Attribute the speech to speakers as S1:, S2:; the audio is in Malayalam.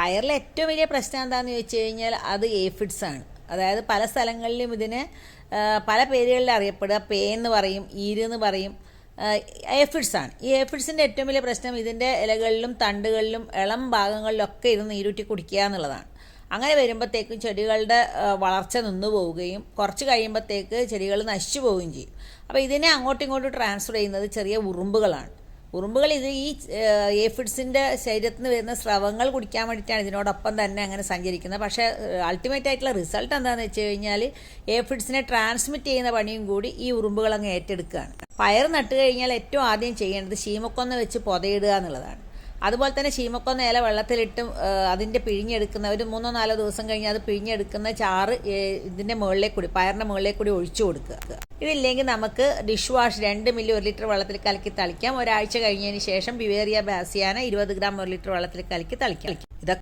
S1: പയറിലെ ഏറ്റവും വലിയ പ്രശ്നം എന്താണെന്ന് ചോദിച്ചു കഴിഞ്ഞാൽ അത് ഏഫിഡ്സ് ആണ്. അതായത് പല സ്ഥലങ്ങളിലും ഇതിന് പല പേരുകളിൽ അറിയപ്പെടുക. പേ എന്ന് പറയും, ഈര് എന്ന് പറയും. ഏഫിഡ്സ് ആണ്. ഈ ഏഫിഡ്സിൻ്റെ ഏറ്റവും വലിയ പ്രശ്നം ഇതിൻ്റെ ഇലകളിലും തണ്ടുകളിലും ഇളം ഭാഗങ്ങളിലൊക്കെ ഇത് നീരൂറ്റി കുടിക്കുക എന്നുള്ളതാണ്. അങ്ങനെ വരുമ്പോഴത്തേക്കും ചെടികളുടെ വളർച്ച നിന്നു പോവുകയും കുറച്ച് കഴിയുമ്പോഴത്തേക്ക് ചെടികൾ നശിച്ചു പോവുകയും ചെയ്യും. അപ്പോൾ ഇതിനെ അങ്ങോട്ടും ഇങ്ങോട്ടും ട്രാൻസ്ഫർ ചെയ്യുന്നത് ചെറിയ ഉറുമ്പുകളാണ്. ഉറുമ്പുകൾ ഇത് ഈ ഏഫിഡ്സിൻ്റെ ശരീരത്തിൽ നിന്ന് വരുന്ന സ്രവങ്ങൾ കുടിക്കാൻ വേണ്ടിയിട്ടാണ് ഇതിനോടൊപ്പം തന്നെ അങ്ങനെ സഞ്ചരിക്കുന്നത്. പക്ഷേ അൾട്ടിമേറ്റ് ആയിട്ടുള്ള റിസൾട്ട് എന്താണെന്ന് വെച്ച് കഴിഞ്ഞാൽ ഏഫിഡ്സിനെ ട്രാൻസ്മിറ്റ് ചെയ്യുന്ന പണിയും കൂടി ഈ ഉറുമ്പുകൾ അങ്ങ് ഏറ്റെടുക്കുകയാണ്. പയർ നട്ട് കഴിഞ്ഞാൽ ഏറ്റവും ആദ്യം ചെയ്യേണ്ടത് ശീമക്കൊന്ന വെച്ച് പൊതയിടുക എന്നുള്ളതാണ്. അതുപോലെ തന്നെ ശീമക്കൊന്ന ഇല വെള്ളത്തിലിട്ട് അതിൻ്റെ പിഴിഞ്ഞെടുക്കുന്ന ഒരു 3-4 ദിവസം കഴിഞ്ഞ് അത് പിഴിഞ്ഞെടുക്കുന്ന ചാറ് ഇതിൻ്റെ മുകളിലേക്ക് കൂടി, പയറിൻ്റെ മുകളിലേക്ക് കൂടി ഒഴിച്ചു കൊടുക്കുക. ഇതില്ലെങ്കിൽ നമുക്ക് ഡിഷ് വാഷ് 2 മില്ലി 1 ലിറ്റർ വെള്ളത്തിൽ കലക്കി തളിക്കാം. ഒരാഴ്ച കഴിഞ്ഞതിന് ശേഷം ബിവേറിയ ബാസിയാന 20 ഗ്രാം 1 ലിറ്റർ വെള്ളത്തിൽ കലക്കി തളിക്കാം. ഇതൊക്കെ